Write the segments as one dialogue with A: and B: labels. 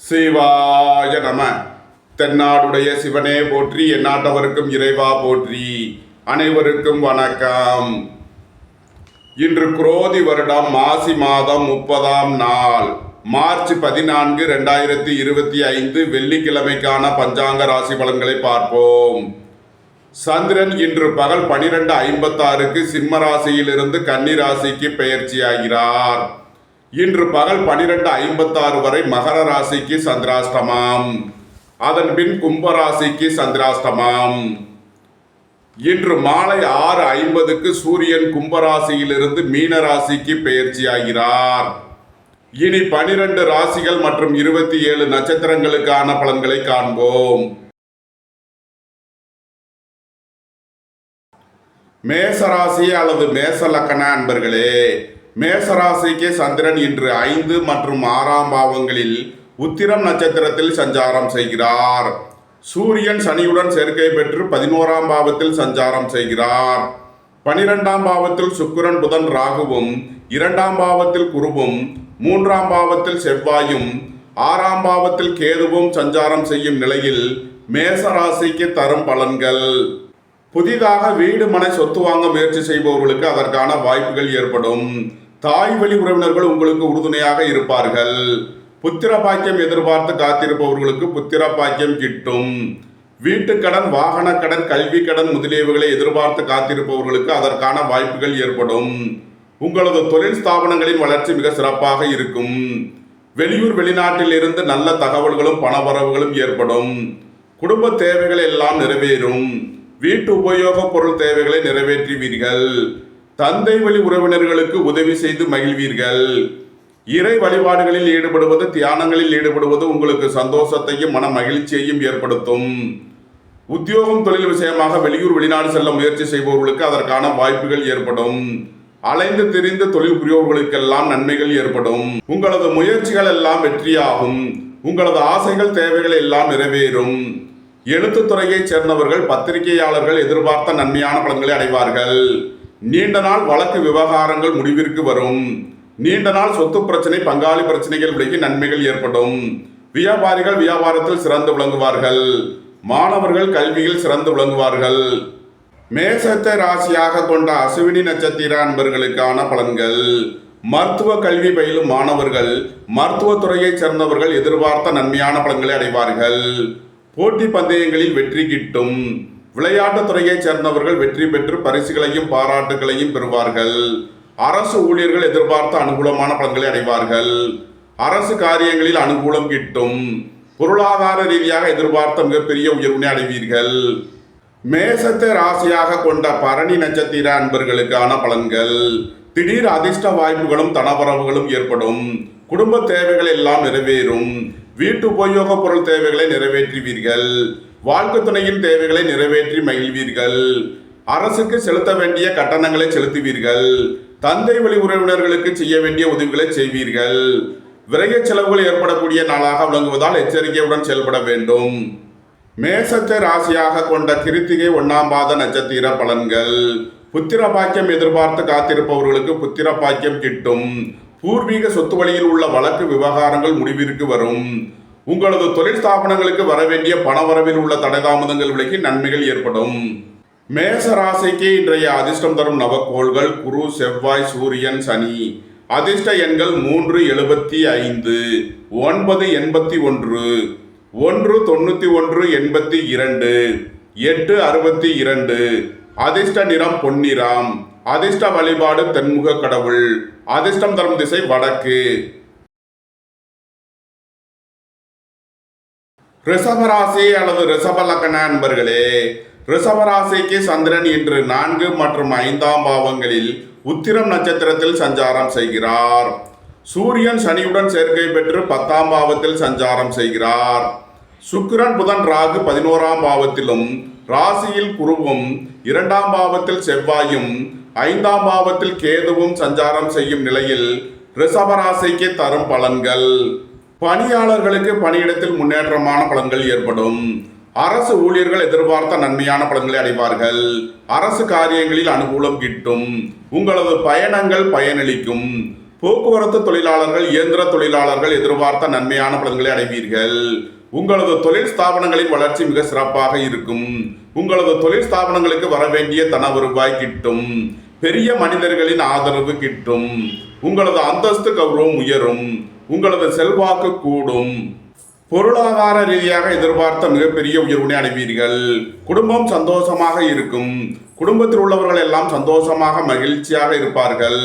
A: சிவாய நம. தென்னாடுடைய சிவனே போற்றி, எந்நாட்டவருக்கும் இறைவா போற்றி. அனைவருக்கும் வணக்கம். இன்று குரோதி வருடம் மாசி மாதம் 30ஆம் நாள், மார்ச் 14, 2025 வெள்ளிக்கிழமைக்கான பஞ்சாங்க ராசி பலன்களை பார்ப்போம். சந்திரன் இன்று பகல் 12:56க்கு சிம்ம ராசியிலிருந்து கன்னி ராசிக்கு பெயர்ச்சியாகிறார். இன்று பகல் 12:56 வரை மகர ராசிக்கு சந்திராஷ்டமம், அதன் பின் கும்ப ராசிக்கு சந்திராஷ்டமம். இன்று மாலை 6:50க்கு சூரியன் கும்பராசியிலிருந்து மீன ராசிக்கு பெயர்ச்சியாகிறார். இனி 12 ராசிகள் மற்றும் 27 நட்சத்திரங்களுக்கான பலன்களை காண்போம். மேசராசி அல்லது மேச லக்கண அன்பர்களே, மேசராசிக்கு சந்திரன் இன்று 5 மற்றும் 6ஆம் பாவங்களில் உத்திரம் நட்சத்திரத்தில் சஞ்சாரம் செய்கிறார். சூரியன் சனியுடன் சேர்க்கை பெற்று 11ஆம் பாவத்தில் சஞ்சாரம் செய்கிறார். 12ஆம் பாவத்தில் சுக்கிரன் புதன் ராகுவும், 2ஆம் பாவத்தில் குருவும், 3ஆம் பாவத்தில் செவ்வாயும், 6ஆம் பாவத்தில் கேதுவும் சஞ்சாரம் செய்யும் நிலையில் மேசராசிக்கு தரும் பலன்கள். புதிதாக வீடு மனை சொத்து வாங்க முயற்சி செய்பவர்களுக்கு அதற்கான வாய்ப்புகள் ஏற்படும். தாய் வழி உறவினர்கள் உங்களுக்கு உறுதுணையாக இருப்பார்கள். புத்திர பாக்கியம் எதிர்பார்த்து காத்திருப்பவர்களுக்கு புத்திர பாக்கியம் கிட்டும். வீட்டுக்கடன், வாகன கடன், கல்வி கடன் முதலியவைகளை எதிர்பார்த்து காத்திருப்பவர்களுக்கு அதற்கான வாய்ப்புகள் ஏற்படும். உங்களது தொழில் ஸ்தாபனங்களின் வளர்ச்சி மிக சிறப்பாக இருக்கும். வெளியூர் வெளிநாட்டில் இருந்து நல்ல தகவல்களும் பணவரவுகளும் ஏற்படும். குடும்ப தேவைகள் எல்லாம் நிறைவேறும். வீட்டு உபயோக பொருள் தேவைகளை நிறைவேற்றுவீர்கள். தந்தை வழி உறவினர்களுக்கு உதவி செய்து மகிழ்வீர்கள். இறை வழிபாடுகளில் ஈடுபடுவது, தியானங்களில் ஈடுபடுவது உங்களுக்கு சந்தோஷத்தையும் மன மகிழ்ச்சியையும் ஏற்படுத்தும். உத்தியோகம், தொழில் விஷயமாக வெளியூர் வெளிநாடு செல்ல முயற்சி செய்பவர்களுக்கு அதற்கான வாய்ப்புகள் ஏற்படும். அலைந்து திரிந்து தொழில் புரியோர்களுக்கெல்லாம் நன்மைகள் ஏற்படும். உங்களது முயற்சிகள் எல்லாம் வெற்றியாகும். உங்களது ஆசைகள், தேவைகள் எல்லாம் நிறைவேறும். எழுத்துத்துறையைச் சேர்ந்தவர்கள், பத்திரிகையாளர்கள் எதிர்பார்த்த நன்மையான பலன்களை அடைவார்கள். நீண்ட நாள் வழக்கு விவகாரங்கள் முடிவிற்கு வரும். நீண்ட நாள் சொத்து பிரச்சனை, பங்காளி பிரச்சனைகள் விலகி நன்மைகள் ஏற்படும். வியாபாரிகள் வியாபாரத்தில் சிறந்து விளங்குவார்கள். மாணவர்கள் கல்வியில் சிறந்து விளங்குவார்கள். மேசத்தை ராசியாக கொண்ட அசுவினி நட்சத்திர அன்பர்களுக்கான பலன்கள். மருத்துவ கல்வி பயிலும் மாணவர்கள், மருத்துவத்துறையைச் சேர்ந்தவர்கள் எதிர்பார்த்த நன்மையான பலன்களை அடைவார்கள். போட்டி பந்தயங்களில் வெற்றி கிட்டும். விளையாட்டுத் துறையைச் சேர்ந்தவர்கள் வெற்றி பெற்று பரிசுகளையும் பாராட்டுகளையும் பெறுவார்கள். அரசு ஊழியர்கள் எதிர்பார்த்த அனுகூலமான பலன்களை அடைவார்கள். அரசு காரியங்களில் அனுகூலம் கிட்டும். பொருளாதார ரீதியாக எதிர்பார்த்த மிகப்பெரிய உயர்வினை அடைவீர்கள். மேசத்தை ராசியாக கொண்ட பரணி நட்சத்திர அன்பர்களுக்கான பலன்கள். திடீர் அதிர்ஷ்ட வாய்ப்புகளும் தனவரவுகளும் ஏற்படும். குடும்ப தேவைகள் எல்லாம் நிறைவேறும். வீட்டு உபயோக பொருள் தேவைகளை நிறைவேற்றுவீர்கள். வாழ்க்கை துணையின் தேவைகளை நிறைவேற்றி மகிழ்வீர்கள். அரசுக்கு செலுத்த வேண்டிய கட்டணங்களை செலுத்துவீர்கள். தந்தை வழி உறவினர்களுக்கு செய்ய வேண்டிய உதவிகளை செய்வீர்கள். விரைய செலவுகள் ஏற்படக்கூடிய நாளாக விளங்குவதால் எச்சரிக்கையுடன் செயல்பட வேண்டும். மேசத்தை ராசியாக கொண்ட கிருத்திகை 1ஆம் பாத நட்சத்திர பலன்கள். புத்திர பாக்கியம் எதிர்பார்த்து காத்திருப்பவர்களுக்கு புத்திர பாக்கியம் கிட்டும். பூர்வீக சொத்து வழியில் உள்ள வழக்கு விவகாரங்கள் முடிவிற்கு வரும். உங்களது தொழில் ஸ்தாபனங்களுக்கு வரவேண்டிய பணவரவில் உள்ள தடைதாமதங்கள் விலகி நன்மைகள் ஏற்படும். மேச ராசிக்கு இன்றைய அதிர்ஷ்டம் தரும் நவக்கோள்கள் குரு, செவ்வாய், சூரியன், சனி. அதிர்ஷ்ட எண்கள் 3, 75, 9, 81, 1, 91, 82, 8, 62. அதிர்ஷ்ட நிறம் பொன்னிறம். அதிர்ஷ்ட வழிபாடு தென்முக கடவுள். அதிர்ஷ்டம் தரும் திசை வடக்கு. ரிஷபராசி அல்லது ரிஷப லக்கண அன்பர்களே, ரிஷபராசிக்கு சந்திரன் இன்று 4 மற்றும் 5ஆம் பாவங்களில் உத்திரம் நட்சத்திரத்தில் சஞ்சாரம் செய்கிறார். சூரியன் சனியுடன் சேர்க்கை பெற்று 10ஆம் பாவத்தில் சஞ்சாரம் செய்கிறார். சுக்கிரன் புதன் ராகு 11ஆம் பாவத்திலும், ராசியில் குருவும், 2ஆம் பாவத்தில் செவ்வாயும், 5ஆம் பாவத்தில் கேதுவும் சஞ்சாரம் செய்யும் நிலையில் ரிஷபராசிக்கு தரும் பலன்கள். பணியாளர்களுக்கு பணியிடத்தில் முன்னேற்றமான பலன்கள் ஏற்படும். அரசு ஊழியர்கள் எதிர்பார்த்த நன்மையான பலன்களை அடைவார்கள். அரசு காரியங்களில் அனுகூலம் கிட்டும். உங்களது பயணங்கள் பயனளிக்கும். போக்குவரத்து தொழிலாளர்கள், இயந்திர தொழிலாளர்கள் எதிர்பார்த்த நன்மையான பலன்களை அடைவீர்கள். உங்களது தொழில் ஸ்தாபனங்களின் வளர்ச்சி மிக சிறப்பாக இருக்கும். உங்களது தொழில் ஸ்தாபனங்களுக்கு வரவேண்டிய தன வருவாய் கிட்டும். பெரிய மனிதர்களின் ஆதரவு கிட்டும். உங்களது அந்தஸ்து கௌரவம் உயரும். உங்களது செல்வாக்கு கூடும். பொருளாதார ரீதியாக எதிர்பார்த்த மிகப்பெரிய உயர்வினை அடைவீர்கள். குடும்பம் சந்தோஷமாக இருக்கும். குடும்பத்தில் உள்ளவர்கள் எல்லாம் சந்தோஷமாக மகிழ்ச்சியாக இருப்பார்கள்.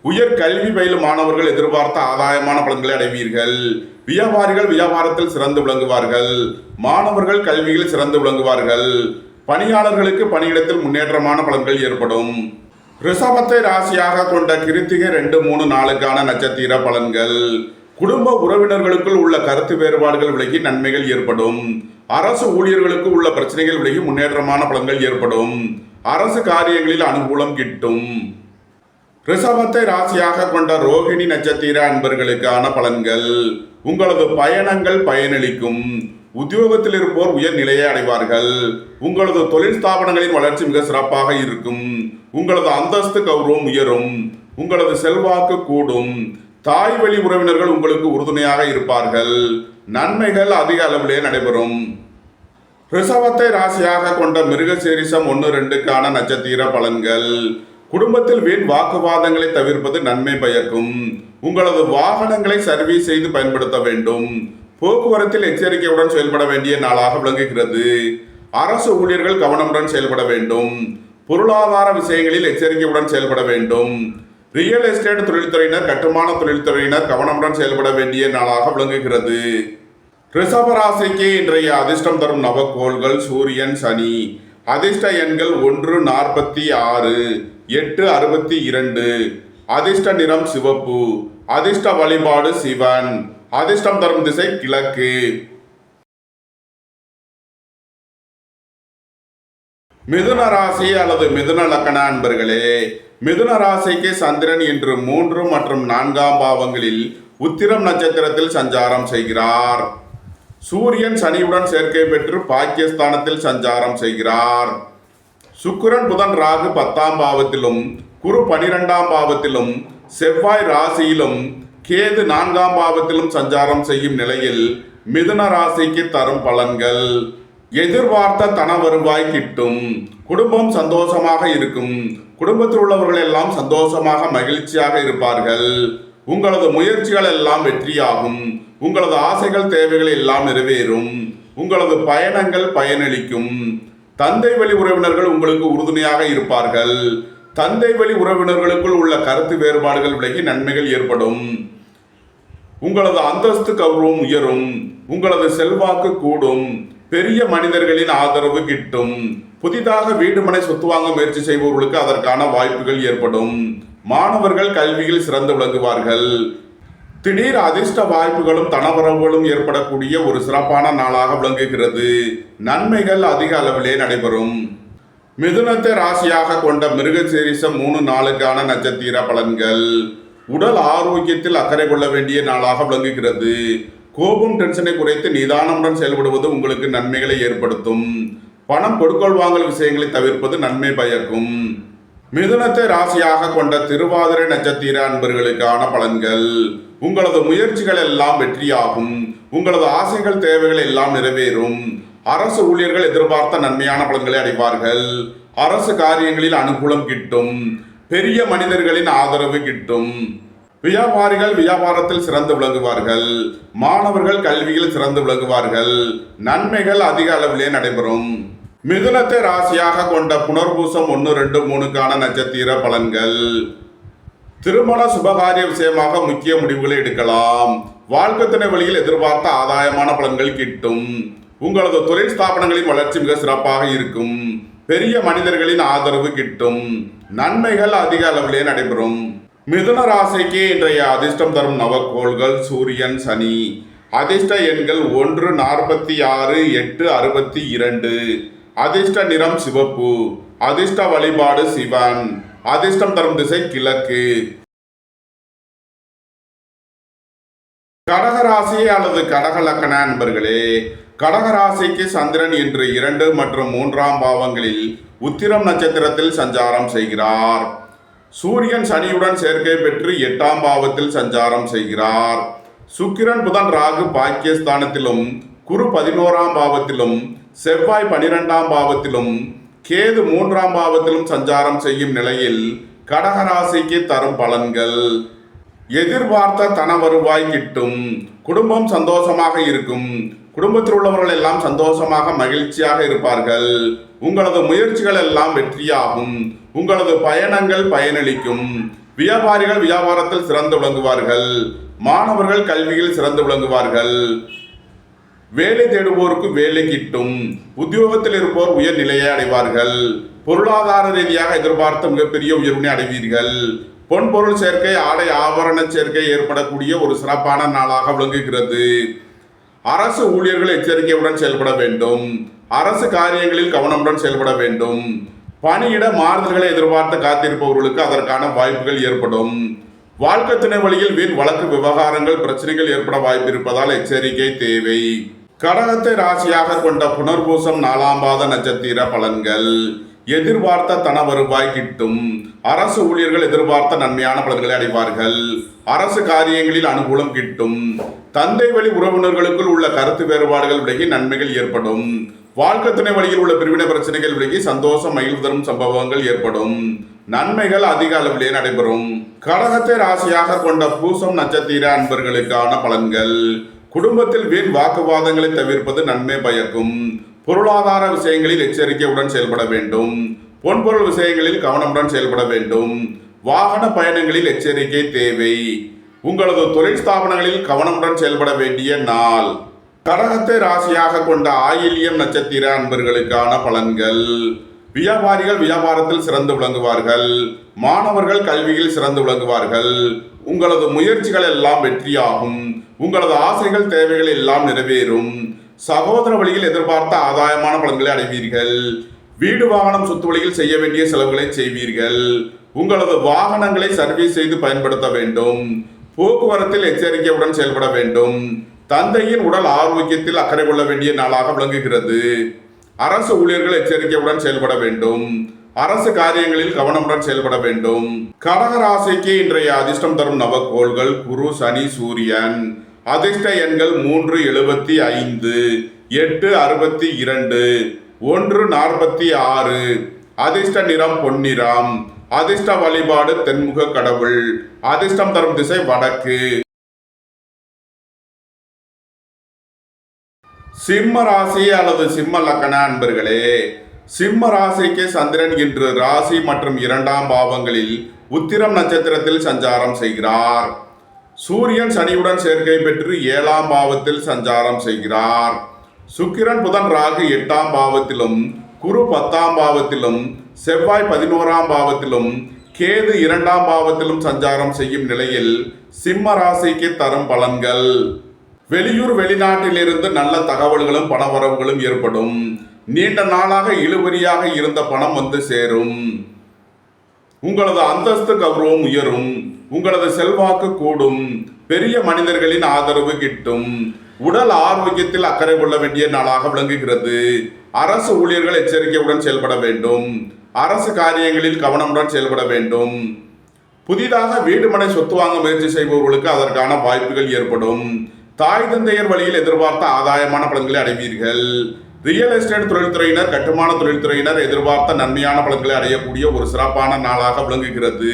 A: உயர் கல்வி பயிலும் மாணவர்கள் எதிர்பார்த்த ஆதாயமான பலன்களை அடைவீர்கள். வியாபாரிகள் வியாபாரத்தில் சிறந்து விளங்குவார்கள். மாணவர்கள் கல்வியில் சிறந்து விளங்குவார்கள். பணியாளர்களுக்கு பணியிடத்தில் முன்னேற்றமான பலன்கள் ஏற்படும். ரிஷபத்தை ராசியாக கொண்ட கிருத்திகை 2, 3, 4 நட்சத்திர பலன்கள். குடும்ப உறவினர்களுக்குள் உள்ள கருத்து வேறுபாடுகள் விலகி நன்மைகள் ஏற்படும். அரசு ஊழியர்களுக்கு உள்ள பிரச்சனைகள் விலகி முன்னேற்றமான பலன்கள் ஏற்படும். அரசு காரியங்களில் அனுகூலம் கிட்டும். ரிஷபத்தை ராசியாக கொண்ட ரோகிணி நட்சத்திர அன்பர்களுக்கான பலன்கள். உங்களது பயணங்கள் பயனளிக்கும். உத்தியோகத்தில் இருப்போர் உயர் நிலையை அடைவார்கள். உங்களது தொழில் ஸ்தாபனங்களின் வளர்ச்சி மிக சிறப்பாக இருக்கும். உங்களது அந்தஸ்து கௌரவம் உயரும். உங்களது செல்வாக்கு கூடும். தாய் வழி உறவினர்கள் உங்களுக்கு உறுதுணையாக இருப்பார்கள். நன்மைகள் அதிக அளவிலே நடைபெறும். ரிஷபத்தை ராசியாக கொண்ட மிருகசீரிஷம் 1, 2 நட்சத்திர பலன்கள். குடும்பத்தில் வீண் வாக்குவாதங்களை தவிர்ப்பது நன்மை பயக்கும். உங்களது வாகனங்களை சர்வீஸ் செய்து பயன்படுத்த வேண்டும். போக்குவரத்தில் எச்சரிக்கையுடன் செயல்பட வேண்டிய நாளாக விளங்குகிறது. அரசு ஊழியர்கள் கவனமுடன் செயல்பட வேண்டும். பொருளாதார விஷயங்களில் எச்சரிக்கையுடன் செயல்பட வேண்டும். ரியல் எஸ்டேட் தொழில்துறையினர், கட்டுமான தொழில்துறையினர் கவனமுடன் செயல்பட வேண்டிய நாளாக விளங்குகிறது. ரிஷபராசிக்கு இன்றைய அதிர்ஷ்டம் தரும் நவக்கோள்கள் சூரியன், சனி. அதிர்ஷ்ட எண்கள் 1, 46, 8, 62. அதிர்ஷ்ட நிறம் சிவப்பு. அதிர்ஷ்ட வழிபாடு சிவன். அதிர்ஷ்டம் தரும் திசை கிழக்கு. மிதுன ராசி அல்லது மிதுன லக்கண அன்பர்களே, மிதுன ராசிக்கு சந்திரன் இன்று 3 மற்றும் 4 பாவங்களில் உத்திரம் நட்சத்திரத்தில் சஞ்சாரம் செய்கிறார். சூரியன் சனியுடன் சேர்க்கை பெற்று பாக்கியஸ்தானத்தில் சஞ்சாரம் செய்கிறார். சுக்கிரன், புதன், ராகு 10ஆம் பாவத்திலும், குரு 12ஆம் பாவத்திலும், செவ்வாய் ராசியிலும், கேது 4ஆம் பாவத்திலும் சஞ்சாரம் செய்யும் நிலையில் மிதுன ராசிக்கு தரும் பலன்கள். எதிர்பார்த்த தன வருவாய் கிட்டும். குடும்பம் சந்தோஷமாக இருக்கும். குடும்பத்தில் உள்ளவர்கள் எல்லாம் சந்தோஷமாக மகிழ்ச்சியாக இருப்பார்கள். உங்களது முயற்சிகள் எல்லாம் வெற்றியாகும். உங்களது ஆசைகள் தேவைகள் எல்லாம் நிறைவேறும். உங்களது பயணங்கள் பயனளிக்கும். தந்தை வழி உறவினர்கள் உங்களுக்கு உறுதுணையாக இருப்பார்கள். தந்தை வழி உறவினர்களுக்குள் உள்ள கருத்து வேறுபாடுகள் விலகி நன்மைகள் ஏற்படும். உங்களது அந்தஸ்து கௌரவம் உயரும். உங்களது செல்வாக்கு கூடும். பெரிய மனிதர்களின் ஆதரவு கிட்டும். புதிதாக வீடு மனை சொத்து வாங்க முயற்சி செய்பவர்களுக்கு அதற்கான வாய்ப்புகள் ஏற்படும். மாணவர்கள் கல்வியில் சிறந்து விளங்குவார்கள். திடீர் அதிர்ஷ்ட வாய்ப்புகளும் தனவரவுகளும் ஏற்படக்கூடிய ஒரு சிறப்பான நாளாக விளங்குகிறது. நன்மைகள் அதிக அளவிலே நடைபெறும். மிதுனத்தை ராசியாக கொண்ட மிருகசீரிஷம் 3, 4 நட்சத்திர பலன்கள். உடல் ஆரோக்கியத்தில் அக்கறை கொள்ள வேண்டிய நாளாக விளங்குகிறது. கோபம், டென்ஷனை குறைத்து நிதானமுடன் செயல்படுவது உங்களுக்கு நன்மைகளை ஏற்படுத்தும். பணம் கொடுக்கல் வாங்கல் விஷயங்களை தவிர்ப்பது நன்மை பயக்கும். மிதுனத்தை ராசியாக கொண்ட திருவாதிரை நட்சத்திர அன்பர்களுக்கான பலன்கள். உங்களது முயற்சிகள் எல்லாம் வெற்றியாகும். உங்களது ஆசைகள் தேவைகள் எல்லாம் நிறைவேறும். அரசு ஊழியர்கள் எதிர்பார்த்த நன்மையான பலன்களை அடைவார்கள். அரசு காரியங்களில் அனுகூலம் கிட்டும். பெரிய மனிதர்களின் ஆதரவு கிட்டும். வியாபாரிகள் வியாபாரத்தில் சிறந்து விளங்குவார்கள். மாணவர்கள் கல்வியில் சிறந்து விளங்குவார்கள். நன்மைகள் அதிக அளவிலே நடைபெறும். மிதுனத்தை ராசியாக கொண்ட புனர்பூசம் 1, 2, 3 நட்சத்திர பலன்கள். திருமண சுபகாரிய விஷயமாக முக்கிய முடிவுகளை எடுக்கலாம். வாழ்க்கை துணை வழியில் எதிர்பார்த்த ஆதாயமான பலன்கள் கிட்டும். உங்களது தொழில் ஸ்தாபனங்களின் வளர்ச்சி மிக சிறப்பாக இருக்கும். பெரிய மனிதர்களின் ஆதரவு கிட்டும். நன்மைகள் அதிக அளவிலே நடைபெறும். மிதுன ராசிக்கு இன்றைய அதிர்ஷ்டம் தரும் நவக்கோள்கள் சூரியன், சனி. அதிர்ஷ்ட எண்கள் 1, 46, 8, 62. அதிர்ஷ்ட நிறம் சிவப்பு. அதிர்ஷ்ட வழிபாடு சிவன். அதிர்ஷ்டம் தரும் திசை கிழக்கு. கடகராசி அல்லது கடக லக்கண அன்பர்களே, கடகராசிக்கு சந்திரன் இன்று 2 மற்றும் 3 பாவங்களில் உத்திரம் நட்சத்திரத்தில் சஞ்சாரம் செய்கிறார். சூரியன் சனியுடன் சேர்க்கை பெற்று 8ஆம் பாவத்தில் சஞ்சாரம் செய்கிறார். சுக்கிரன் புதன் ராகு பாக்கியஸ்தானத்திலும், குரு 11ஆம் பாவத்திலும், செவ்வாய் 12ஆம் பாவத்திலும், கேது 3ஆம் பாவத்திலும் சஞ்சாரம் செய்யும் நிலையில் கடகராசிக்கு தரும் பலன்கள்: எதிர்பார்த்த தன வருவாய் கிட்டும். குடும்பம் சந்தோஷமாக இருக்கும். குடும்பத்தில் உள்ளவர்கள் எல்லாம் சந்தோஷமாக மகிழ்ச்சியாக இருப்பார்கள். உங்களது முயற்சிகள் எல்லாம் வெற்றியாகும். உங்களது பயணங்கள் பயனளிக்கும். வியாபாரிகள் வியாபாரத்தில் சிறந்து விளங்குவார்கள். மாணவர்கள் கல்வியில் சிறந்து விளங்குவார்கள். வேலை தேடுவோருக்கு வேலை கிட்டும். உத்தியோகத்தில் இருப்போர் உயர் நிலையை அடைவார்கள். பொருளாதார ரீதியாக எதிர்பார்த்த மிகப்பெரிய உயர்வினை அடைவீர்கள். பொன்பொருள் சேர்க்கை, ஆடை ஆபரண சேர்க்கை ஏற்படக்கூடிய ஒரு சிறப்பான நாளாக விளங்குகிறது. அரசு ஊழியர்கள் எச்சரிக்கையுடன் செயல்பட வேண்டும். அரசு காரியங்களில் கவனமுடன் செயல்பட வேண்டும். பணியிட மாறுதல்களை எதிர்பார்த்து காத்திருப்பவர்களுக்கு அதற்கான வாய்ப்புகள் ஏற்படும். வாழ்க்கை துணை வழியில் வீண் வழக்கு விவகாரங்கள் பிரச்சனைகள் ஏற்பட வாய்ப்பு இருப்பதால் எச்சரிக்கை தேவை. கடகத்தை ராசியாக கொண்ட புனர்பூசம் 4ஆம் பாத நட்சத்திர பலன்கள்: எதிர்பார்த்த தன வருவாய் கிட்டும். அரசு ஊழியர்கள் எதிர்பார்த்த நன்மையான பலன்களை அடைவார்கள். அரசு காரியங்களில் அனுகூலம் கிட்டும். தந்தை வழி உறவினர்களுக்குள் உள்ள கருத்து வேறுபாடுகள் விலகி நன்மைகள் ஏற்படும். வாழ்க்கை துணை வழியில் உள்ள பிரிவினை பிரச்சனைகள் விலகி சந்தோஷம் மகிழ்வு தரும் சம்பவங்கள் ஏற்படும். நன்மைகள் அதிக அளவிலே நடைபெறும். கடகத்தை ராசியாக கொண்ட பூசம் நட்சத்திர அன்பர்களுக்கான பலன்கள்: குடும்பத்தில் வீண் வாக்குவாதங்களை தவிர்ப்பது நன்மை பயக்கும். பொருளாதார விஷயங்களில் எச்சரிக்கையுடன் செயல்பட வேண்டும். பொன்பொருள் விஷயங்களில் கவனமுடன் செயல்பட வேண்டும். வாகன பயணங்களில் எச்சரிக்கை தேவை. உங்களது தொழில் ஸ்தாபனங்களில் கவனமுடன் செயல்பட வேண்டிய நாள். கடகத்தை ராசியாக கொண்ட ஆயில்யம் நட்சத்திர அன்பர்களுக்கான பலன்கள்: வியாபாரிகள் வியாபாரத்தில் சிறந்து விளங்குவார்கள். மாணவர்கள் கல்வியில் சிறந்து விளங்குவார்கள். உங்களது முயற்சிகள் எல்லாம் வெற்றியாகும். உங்களது ஆசைகள் தேவைகள் எல்லாம் நிறைவேறும். சகோதர வழியில் எதிர்பார்த்த ஆதாயமான பலன்களை அடைவீர்கள். வீடு வாகனம் சொத்து வழியில் செய்ய வேண்டிய செலவுகளை செய்வீர்கள். உங்களது வாகனங்களை சர்வீஸ் செய்து பயன்படுத்த வேண்டும். போக்குவரத்தில் எச்சரிக்கையுடன் செயல்பட வேண்டும். தந்தையின் உடல் ஆரோக்கியத்தில் அக்கறை கொள்ள வேண்டிய நாளாக விளங்குகிறது. அரசு ஊழியர்கள் எச்சரிக்கையுடன் செயல்பட வேண்டும். அரசு காரியங்களில் கவனமுடன் செயல்பட வேண்டும். கடக ராசிக்கு இன்றைய அதிர்ஷ்டம் தரும் நவக்கோள்கள்: குரு, சனி, சூரியன். அதிர்ஷ்ட எண்கள் 375, 862, 146. அதிர்ஷ்ட நிறம் பொன்னிறம். அதிர்ஷ்ட வழிபாடு தென்முக கடவுள். அதிர்ஷ்டம் தரும் திசை வடக்கு. சிம்ம ராசி அல்லது சிம்ம லக்கண அன்பர்களே, சிம்ம ராசிக்கு சந்திரன் இன்று ராசி மற்றும் 2ஆம் பாவங்களில் உத்திரம் நட்சத்திரத்தில் சஞ்சாரம் செய்கிறார். சூரியன் சனியுடன் சேர்க்கை பெற்று 7ஆம் பாவத்தில் சஞ்சாரம் செய்கிறார். சுக்கிரன் புதன் ராகு 8ஆம் பாவத்திலும், குரு 10ஆம் பாவத்திலும், செவ்வாய் 11ஆம் பாவத்திலும், கேது 2ஆம் பாவத்திலும் சஞ்சாரம் செய்யும் நிலையில் சிம்ம ராசிக்கு தரும் பலன்கள்: வெளியூர் வெளிநாட்டிலிருந்து நல்ல தகவல்களும் பணவரவுகளும் ஏற்படும். நீண்ட நாளாக இழுபறியாக இருந்த பணம் வந்து சேரும். உங்களது அந்தஸ்து கௌரவம் உயரும். உங்களது செல்வாக்கு கூடும். பெரிய மனிதர்களின் ஆதரவு கிட்டும். உடல் ஆரோக்கியத்தில் அக்கறை கொள்ள வேண்டிய நாளாக விளங்குகிறது. அரசு ஊழியர்கள் எச்சரிக்கையுடன் செயல்பட வேண்டும். அரசு காரியங்களில் கவனமுடன் செயல்பட வேண்டும். புதிதாக வீடு மனை சொத்து வாங்க முயற்சி செய்பவர்களுக்கு அதற்கான வாய்ப்புகள் ஏற்படும். தாய் தந்தையர் வழியில் எதிர்பார்த்த ஆதாயமான பலன்களை அடைவீர்கள். ரியல் எஸ்டேட் தொழில்துறையினர், கட்டுமான தொழில்துறையினர் எதிர்பார்த்த நன்மையான பலன்களை அடையக்கூடிய ஒரு சிறப்பான நாளாக விளங்குகிறது.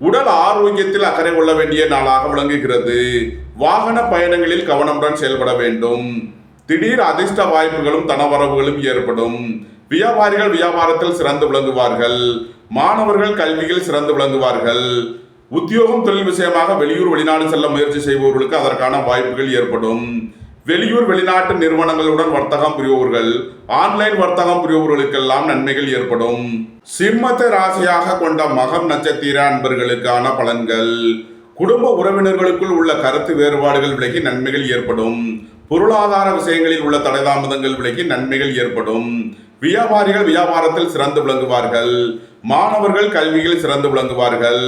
A: உடல் ஆரோக்கியத்தில் அக்கறை கொள்ள வேண்டிய நாளாக விளங்குகிறது. வாகன பயணங்களில் கவனமுடன் செயல்பட வேண்டும். திடீர் அதிர்ஷ்ட வாய்ப்புகளும் தனவரவுகளும் ஏற்படும். வியாபாரிகள் வியாபாரத்தில் சிறந்து விளங்குவார்கள். மாணவர்கள் கல்வியில் சிறந்து விளங்குவார்கள். உத்தியோகம் தொழில் விஷயமாக வெளியூர் வெளிநாடு செல்ல முயற்சி செய்பவர்களுக்கு அதற்கான வாய்ப்புகள் ஏற்படும். வெளியூர் வெளிநாட்டு நிறுவனங்களுடன் வர்த்தகம் புரிபவர்கள், ஆன்லைன் வர்த்தகம் புரிபவர்களுக்கெல்லாம் நன்மைகள் ஏற்படும். சிம்மத்தை ராசியாக கொண்ட மகம் நட்சத்திர அன்பர்களுக்கான பலன்கள்: குடும்ப உறவினர்களுக்குள் உள்ள கருத்து வேறுபாடுகள் விலகி நன்மைகள் ஏற்படும். பொருளாதார விஷயங்களில் உள்ள தடைதாமதங்கள் விலகி நன்மைகள் ஏற்படும். வியாபாரிகள் வியாபாரத்தில் சிறந்து விளங்குவார்கள். மாணவர்கள் கல்வியில் சிறந்து விளங்குவார்கள்.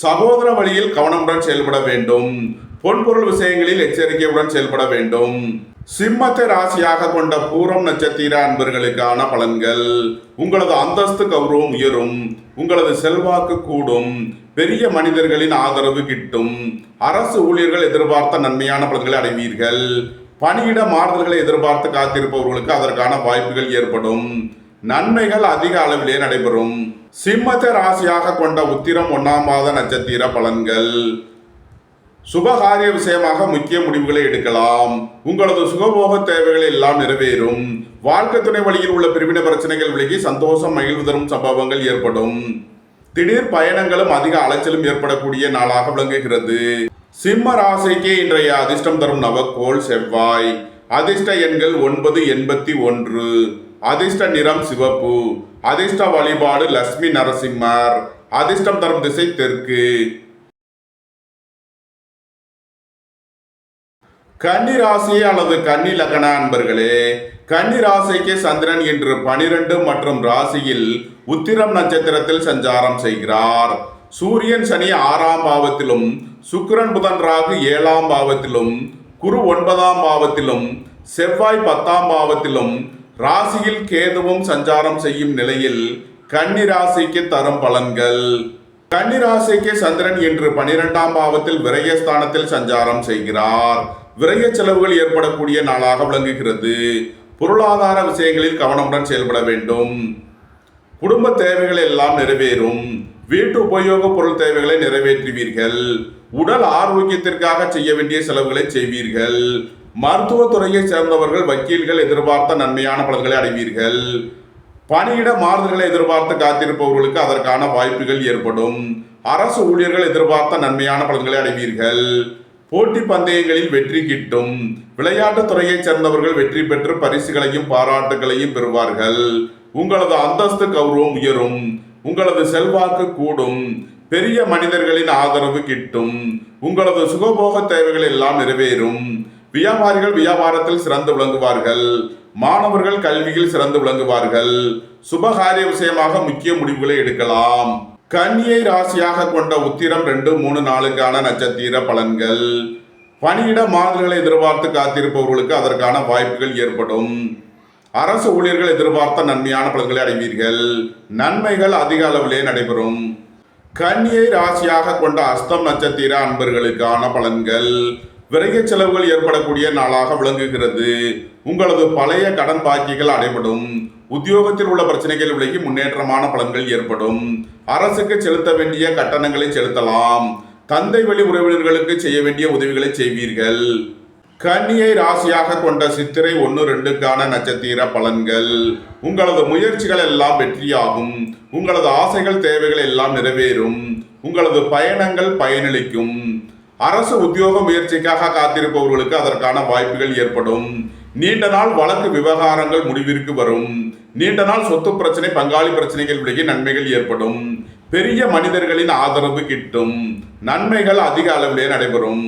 A: சகோதர வழியில் கவனமுடன் செயல்பட வேண்டும். பொன்பொருள் விஷயங்களில் எச்சரிக்கையுடன் செயல்பட வேண்டும். சிம்மத்தை ராசியாக கொண்ட பூரம் நட்சத்திர அன்பர்களுக்கான பலன்கள். உங்களது அந்தஸ்து கௌரவம் உயரும். உங்களது செல்வாக்கு கூடும். பெரிய மனிதர்களின் ஆதரவு கிட்டும். அரசு ஊழியர்கள் எதிர்பார்த்த நன்மையான பலன்களை அடைவீர்கள். பணியிட மாறுதல்களை எதிர்பார்த்து காத்திருப்பவர்களுக்கு அதற்கான வாய்ப்புகள் ஏற்படும். நன்மைகள் அதிக அளவிலே நடைபெறும். சிம்மத்தை ராசியாக கொண்ட உத்திரம் 1ஆம் மாத நட்சத்திர பலன்கள். சுபகாரிய விஷயமாக முக்கிய முடிவுகளை எடுக்கலாம். உங்களது சுகபோக தேவைகள் எல்லாம் நிறைவேறும். வாழ்க்கை துணை வழியில் உள்ள பிரிவினை பிரச்சனைகள் விலகி சந்தோஷம் மகிழ்வு தரும் சம்பவங்கள் ஏற்படும். திடீர் பயணங்களும் அதிக அலைச்சலும் ஏற்படக்கூடிய நாளாக விளங்குகிறது. சிம்ம ராசிக்கு இன்றைய அதிர்ஷ்டம் தரும் நவக்கோள் செவ்வாய். அதிர்ஷ்ட எண்கள் 981. அதிர்ஷ்ட நிறம் சிவப்பு. அதிர்ஷ்ட வழிபாடு லட்சுமி நரசிம்மர். அதிர்ஷ்டம் தரும் திசை தெற்கு. கன்னி ராசி அல்லது கன்னி லக்ன அன்பர்களே, கன்னி ராசிக்கு சந்திரன் இன்று 12 மற்றும் ராசியில் உத்திரம் நட்சத்திரத்தில் சஞ்சாரம் செய்கிறார். சூரியன் சனி 6ஆம் பாவத்திலும், சுக்கிரன் புதன் ராகு 7ஆம் பாவத்திலும், குரு 9ஆம் பாவத்திலும், செவ்வாய் 10ஆம் பாவத்திலும், ராசியில் கேதுவும் சஞ்சாரம் செய்யும் நிலையில் கன்னி ராசிக்கு தரும் பலன்கள். கன்னி ராசிக்கு சந்திரன் இன்று 12ஆம் பாவத்தில் விரயஸ்தானத்தில் சஞ்சாரம் செய்கிறார். விரய செலவுகள் ஏற்படக்கூடிய நாளாக விளங்குகிறது. பொருளாதார விஷயங்களில் கவனமுடன் செயல்பட வேண்டும். குடும்ப தேவைகள் எல்லாம் நிறைவேறும். வீட்டு உபயோக பொருள் தேவைகளை நிறைவேற்றுவீர்கள். உடல் ஆரோக்கியத்திற்காக செய்ய வேண்டிய செலவுகளை செய்வீர்கள். மருத்துவத்துறையை சேர்ந்தவர்கள் வக்கீல்கள் எதிர்பார்த்த நன்மையான பலன்களை அடைவீர்கள். பணியிட மாறுதல்களை எதிர்பார்த்து காத்திருப்பவர்களுக்கு அதற்கான வாய்ப்புகள் ஏற்படும். அரசு ஊழியர்கள் எதிர்பார்த்த நன்மையான பலன்களை அடைவீர்கள். போட்டி பந்தயங்களில் வெற்றி கிட்டும். விளையாட்டுத் துறையைச் சேர்ந்தவர்கள் வெற்றி பெற்று பரிசுகளையும் பாராட்டுகளையும் பெறுவார்கள். உங்களது அந்தஸ்து கௌரவம் உயரும். உங்களது செல்வாக்கு கூடும். பெரிய மனிதர்களின் ஆதரவு கிட்டும். உங்களது சுகபோக தேவைகள் எல்லாம் நிறைவேறும். வியாபாரிகள் வியாபாரத்தில் சிறந்து விளங்குவார்கள். மாணவர்கள் கல்வியில் சிறந்து விளங்குவார்கள். சுபகாரிய விஷயமாக முக்கிய முடிவுகளை எடுக்கலாம். கன்னியை ராசியாக கொண்ட உத்திரம் 2, 3, 4க்கான நட்சத்திர பலன்கள். பணியிட மாறுதல்களை எதிர்பார்த்து காத்திருப்பவர்களுக்கு அதற்கான வாய்ப்புகள் ஏற்படும். அரசு ஊழியர்கள் எதிர்பார்த்த நன்மையான பலன்களை அடைவீர்கள். நன்மைகள் அதிக அளவிலே நடைபெறும். கன்னியை ராசியாக கொண்ட அஸ்தம் நட்சத்திர அன்பர்களுக்கான பலன்கள். விரைய செலவுகள் ஏற்படக்கூடிய நாளாக விளங்குகிறது. உங்களது பழைய கடன் பாக்கிகள் அடைபடும். உத்தியோகத்தில் உள்ள பிரச்சனைகள் விலகி முன்னேற்றமான பலன்கள் ஏற்படும். அரசுக்கு செலுத்த வேண்டிய கட்டணங்களை செலுத்தலாம். தந்தை வழி உறவினர்களுக்கு செய்ய வேண்டிய உதவிகளை செய்வீர்கள். கன்னியை ராசியாக கொண்ட சித்திரை 1, 2க்கான நட்சத்திர பலன்கள். உங்களது முயற்சிகள் எல்லாம் வெற்றியாகும். உங்களது ஆசைகள் தேவைகள் எல்லாம் நிறைவேறும். உங்களது பயணங்கள் பயனளிக்கும். அரசு உத்தியோக முயற்சிக்காக காத்திருப்பவர்களுக்கு அதற்கான வாய்ப்புகள் ஏற்படும். நீண்ட நாள் வழக்கு விவகாரங்கள் முடிவிற்கு வரும். நீண்ட நாள் சொத்து பிரச்சனை பங்காளி பிரச்சனைகள் விலகி நன்மைகள் ஏற்படும். பெரிய மனிதர்களின் ஆதரவு கிட்டும். நன்மைகள் அதிக அளவிலே நடைபெறும்.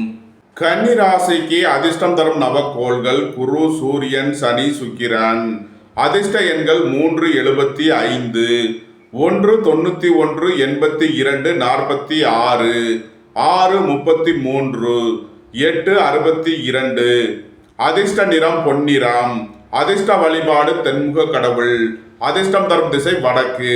A: கன்னி ராசிக்கு அதிர்ஷ்டம் தரும் நவக்கோள்கள் குரு, சூரியன், சனி, சுக்கிரன். அதிர்ஷ்ட எண்கள் 3, 75, 1, 91, 82, 46, 6, 33, 8, 62. அதிர்ஷ்ட நிறம் பொன்னிறம். அதிர்ஷ்ட வழிபாடு தென்முக கடவுள். அதிர்ஷ்டம் தரும் திசை வடக்கு.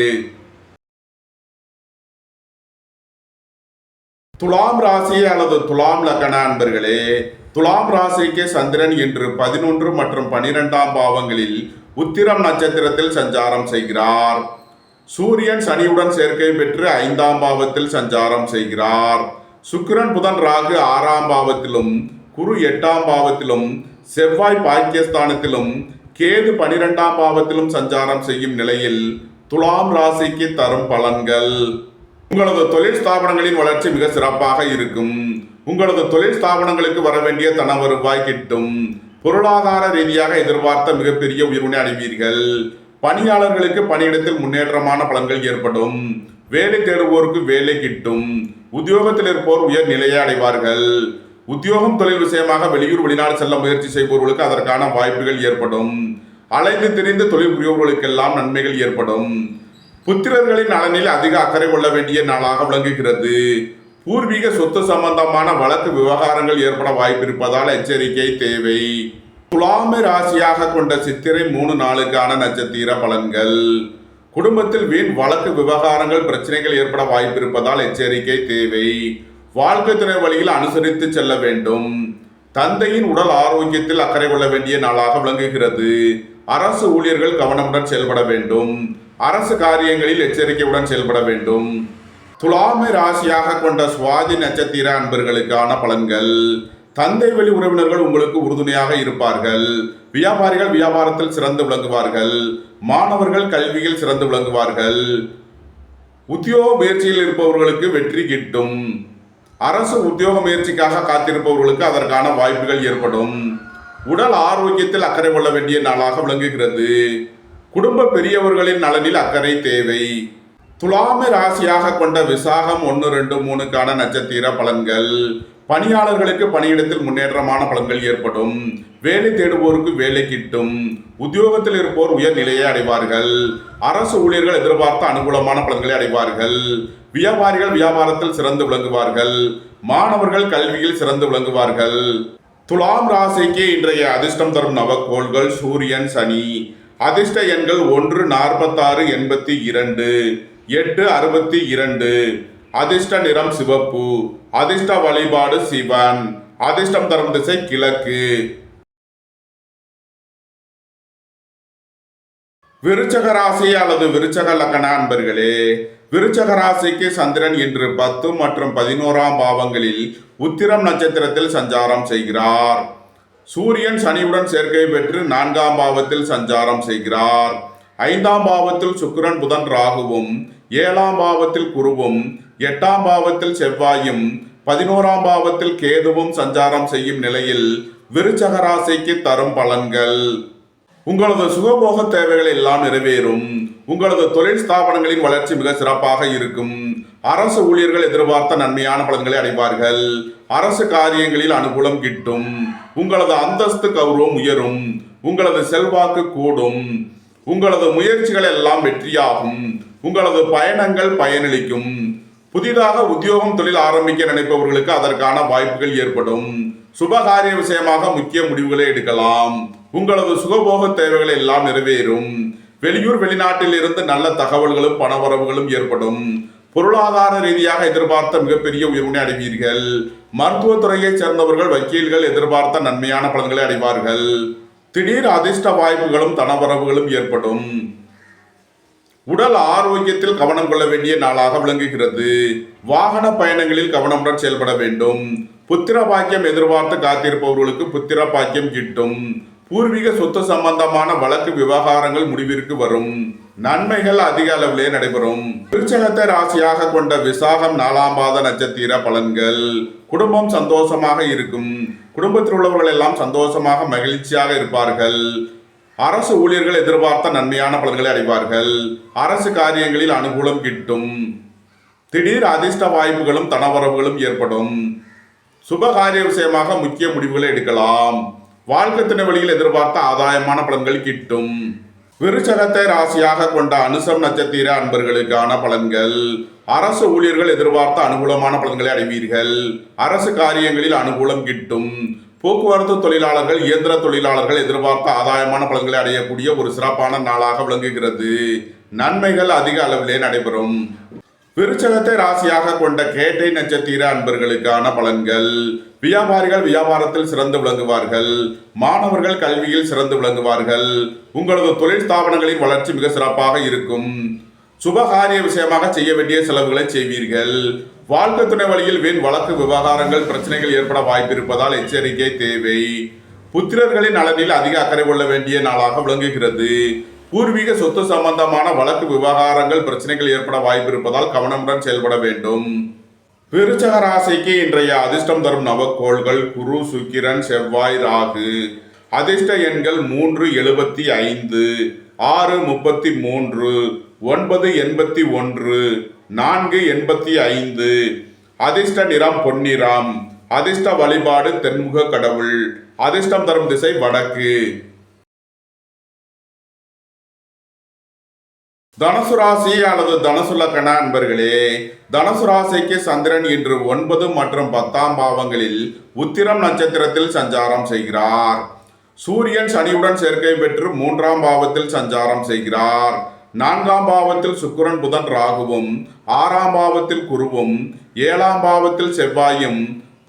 A: துலாம் ராசி அல்லது துலாம் லக்ன அன்பர்களே, துலாம் ராசிக்கு சந்திரன் இன்று 11 மற்றும் 12ஆம் பாவங்களில் உத்திரம் நட்சத்திரத்தில் சஞ்சாரம் செய்கிறார். சூரியன் சனியுடன் சேர்க்கை பெற்று 5ஆம் பாவத்தில் சஞ்சாரம் செய்கிறார். சுக்கிரன் புதன் ராகு 6ஆம் பாவத்திலும், குரு 8ஆம் பாவத்திலும், செவ்வாய் பாக்கியஸ்தானத்திலும், கேது 12ஆம் பாவத்திலும் சஞ்சாரம் செய்யும் நிலையில் துலாம் ராசிக்கு தரும் பலன்கள். உங்களது தொழில் ஸ்தாபனங்களின் வளர்ச்சி மிக சிறப்பாக இருக்கும். உங்களது தொழில் ஸ்தாபனங்களுக்கு வர வேண்டிய தன வருவாய் கிட்டும். பொருளாதார ரீதியாக எதிர்பார்த்த மிகப்பெரிய உயர்வினை அடைவீர்கள். பணியாளர்களுக்கு பணியிடத்தில் முன்னேற்றமான பலன்கள் ஏற்படும். வேலை தேடுவோருக்கு வேலை கிட்டும். உத்தியோகத்தில் இருப்போர் உயர் நிலையை அடைவார்கள். உத்தியோகம் தொழில் விஷயமாக வெளியூர் வெளிநாடு செல்ல முயற்சி செய்பவர்களுக்கு அதற்கான வாய்ப்புகள் ஏற்படும். அலைந்து திரிந்து தொழில் புரியோர்களுக்கெல்லாம் நன்மைகள் ஏற்படும். புத்திரர்களின் நலனில் அதிக அக்கறை கொள்ள வேண்டிய நாளாக விளங்குகிறது. பூர்வீக சொத்து சம்பந்தமான வழக்கு விவகாரங்கள் ஏற்பட வாய்ப்பிருப்பதால் எச்சரிக்கை தேவை. துலாமை ராசியாக கொண்ட சித்திரை 3 நாளுக்கான நட்சத்திர பலன்கள். குடும்பத்தில் வீண் வழக்கு விவகாரங்கள் பிரச்சனைகள் ஏற்பட வாய்ப்பிருப்பதால் எச்சரிக்கை தேவை. வாழ்க்கை துணை வழியில் அனுசரித்து செல்ல வேண்டும். தந்தையின் உடல் ஆரோக்கியத்தில் அக்கறை கொள்ள வேண்டிய நாளாக விளங்குகிறது. அரசு ஊழியர்கள் கவனமுடன் செயல்பட வேண்டும். அரசு காரியங்களில் எச்சரிக்கையுடன் செயல்பட வேண்டும். துலாமை ராசியாக கொண்ட சுவாதி நட்சத்திர அன்பர்களுக்கான பலன்கள். தந்தை வழி உறவினர்கள் உங்களுக்கு உறுதுணையாக இருப்பார்கள். வியாபாரிகள் வியாபாரத்தில் சிறந்து விளங்குவார்கள். மாணவர்கள் கல்வியில் சிறந்து விளங்குவார்கள். உத்தியோக முயற்சியில் இருப்பவர்களுக்கு வெற்றி கிட்டும். அரசு உத்தியோக முயற்சிக்காக காத்திருப்பவர்களுக்கு அதற்கான வாய்ப்புகள் ஏற்படும். உடல் ஆரோக்கியத்தில் அக்கறை கொள்ள வேண்டிய நாளாக விளங்குகிறது. குடும்ப பெரியவர்களின் நலனில் அக்கறை தேவை. துலாமை ராசியாக கொண்ட விசாகம் 1, 2, 3க்கான நட்சத்திர பலன்கள். பணியாளர்களுக்கு பணியிடத்தில் முன்னேற்றமான பலன்கள் ஏற்படும். வேலை தேடுவோருக்கு வேலை கிட்டும். உத்தியோகத்தில் இருப்போர் உயர் நிலையை அடைவார்கள். அரசு ஊழியர்கள் எதிர்பார்த்த அனுகூலமான பலன்களை அடைவார்கள். வியாபாரிகள் வியாபாரத்தில் சிறந்து விளங்குவார்கள். மாணவர்கள் கல்வியில் சிறந்து விளங்குவார்கள். துலாம் ராசிக்கு இன்றைய அதிர்ஷ்டம் தரும் நவக்கோள்கள் சூரியன், சனி. அதிர்ஷ்ட எண்கள் 1, 46, 82, 8, 62. அதிர்ஷ்ட நிறம் சிவப்பு. அதிர்ஷ்ட வழிபாடு சிவன். அதிர்ஷ்டம் தரும் திசை கிழக்கு. விருச்சக ராசி அல்லது விருச்சக லக்ன அன்பர்களே, விருச்சக ராசிக்கு சந்திரன் இன்று 10 மற்றும் 11ஆம் பாவங்களில் உத்திரம் நட்சத்திரத்தில் சஞ்சாரம் செய்கிறார். சூரியன் சனியுடன் சேர்க்கை பெற்று 4ஆம் பாவத்தில் சஞ்சாரம் செய்கிறார். 5ஆம் பாவத்தில் சுக்கிரன், புதன், ராகுவும், 7ஆம் பாவத்தில் குருவும், 8ஆம் பாவத்தில் செவ்வாயும், 11ஆம் பாவத்தில் கேதுவும் சஞ்சாரம் செய்யும் நிலையில் விருச்சக ராசிக்கு தரும் பலன்கள். உங்களது சுகபோக தேவைகள் எல்லாம் நிறைவேறும். உங்களது தொழில் ஸ்தாபனங்களின் வளர்ச்சி மிக சிறப்பாக இருக்கும். அரசு ஊழியர்கள் எதிர்பார்த்த நன்மையான பலன்களை அடைவார்கள். அரசு காரியங்களில் அனுகூலம் கிட்டும். உங்களது அந்தஸ்து கௌரவம் உயரும். உங்களது செல்வாக்கு கூடும். உங்களது முயற்சிகள் எல்லாம் வெற்றியாகும். உங்களது பயணங்கள் பயனளிக்கும். புதிதாக உத்தியோகம் தொழில் ஆரம்பிக்க நினைப்பவர்களுக்கு அதற்கான வாய்ப்புகள் ஏற்படும். சுபகாரிய விஷயமாக முக்கிய முடிவுகளை எடுக்கலாம். உங்களது சுகபோக தேவைகள் எல்லாம் நிறைவேறும். வெளியூர் வெளிநாட்டில் இருந்து நல்ல தகவல்களும் பணவரவுகளும் ஏற்படும். பொருளாதார ரீதியாக எதிர்பார்த்த மிகப்பெரிய உயர்வினை அடைவீர்கள். மருத்துவத்துறையைச் சேர்ந்தவர்கள் வக்கீல்கள் எதிர்பார்த்த நன்மையான பலன்களை அடைவார்கள். திடீர் அதிர்ஷ்ட வாய்ப்புகளும் தனவரவுகளும் ஏற்படும். உடல் ஆரோக்கியத்தில் கவனம் கொள்ள வேண்டிய நாளாக விளங்குகிறது. வாகன பயணங்களில் கவனமுடன் செயல்பட வேண்டும். புத்திர பாக்கியம் எதிர்பார்த்து காத்திருப்பவர்களுக்கு புத்திர பாக்கியம் கிட்டும். பூர்வீக சொத்து சம்பந்தமான வழக்கு விவகாரங்கள் முடிவிற்கு வரும். நன்மைகள் அதிக அளவிலே நடைபெறும். விருச்சகத்தை ராசியாக கொண்ட விசாகம் 4ஆம் பாத நட்சத்திர பலன்கள். குடும்பம் சந்தோஷமாக இருக்கும். குடும்பத்தில் உள்ளவர்கள் எல்லாம் சந்தோஷமாக மகிழ்ச்சியாக இருப்பார்கள். அரசு ஊழியர்கள் எதிர்பார்த்த நன்மையான பலன்களை அடைவார்கள். அரசு காரியங்களில் அனுகூலம் கிட்டும். திடீர் அதிர்ஷ்ட வாய்ப்புகளும் தனவரவுகளும் ஏற்படும். சுபகாரிய விஷயமாக முக்கிய முடிவுகளை எடுக்கலாம். வாழ்க்கை துணை வழியில் எதிர்பார்த்த ஆதாயமான பலன்கள் கிட்டும். விருச்சகத்தை ராசியாக கொண்ட அனுசம் நட்சத்திர அன்பர்களுக்கான பலன்கள். அரசு ஊழியர்கள் எதிர்பார்த்த அனுகூலமான பலன்களை அடைவீர்கள். அரசு காரியங்களில் அனுகூலம் கிட்டும். போக்குவரத்து தொழிலாளர்கள், இயந்திர தொழிலாளர்கள் எதிர்பார்த்த ஆதாயமான பலன்களை அடையக்கூடிய ஒரு சிறப்பான நாளாக விளங்குகிறது. நன்மைகள் அதிக அளவிலே நடைபெறும். விருச்சகத்தை ராசியாக கொண்ட கேட்டை நட்சத்திர அன்பர்களுக்கான பலன்கள். வியாபாரிகள் வியாபாரத்தில் சிறந்து விளங்குவார்கள். மாணவர்கள் கல்வியில் சிறந்து விளங்குவார்கள். உங்களது தொழில் ஸ்தாபனங்களின் வளர்ச்சி மிக சிறப்பாக இருக்கும். சுபகாரிய விஷயமாக செய்ய வேண்டிய செலவுகளை செய்வீர்கள். வாழ்க்கை துணை வழியில் வீண் வழக்கு விவகாரங்கள் பிரச்சனைகள் ஏற்பட வாய்ப்பிருப்பதால் எச்சரிக்கை தேவை. புத்திரர்களின் நலனில் அதிக அக்கறை கொள்ள வேண்டிய நாளாக விளங்குகிறது. பூர்வீக சொத்து சம்பந்தமான வழக்கு விவகாரங்கள் பிரச்சனைகள் ஏற்பட வாய்ப்பிருப்பதால் கவனமுடன் செயல்பட வேண்டும். விருச்சக ராசிக்கு இன்றைய அதிர்ஷ்டம் தரும் நவக்கோள்கள் குரு, சுக்கிரன், செவ்வாய், ராகு. அதிர்ஷ்ட எண்கள் 3, 75, 6, 33, 9, 81, 4, 85. அதிர்ஷ்ட நிறம் பொன்னிறம். அதிர்ஷ்ட வழிபாடு தென்முக கடவுள். அதிர்ஷ்டம் தரும் திசை வடக்கு. தனுசு ராசி அல்லது தனுசு லக்ன அன்பர்களே, தனுசு ராசிக்கு சந்திரன் இன்று 9 மற்றும் 10ஆம் பாவங்களில் உத்திரம் நட்சத்திரத்தில் சஞ்சாரம் செய்கிறார். சூரியன் சனியுடன் சேர்க்கை பெற்று 3ஆம் பாவத்தில் சஞ்சாரம் செய்கிறார். 4ஆம் பாவத்தில் சுக்கிரன் புதன் ராகுவும், 6ஆம் பாவத்தில் குருவும், 7ஆம் பாவத்தில் செவ்வாயும்,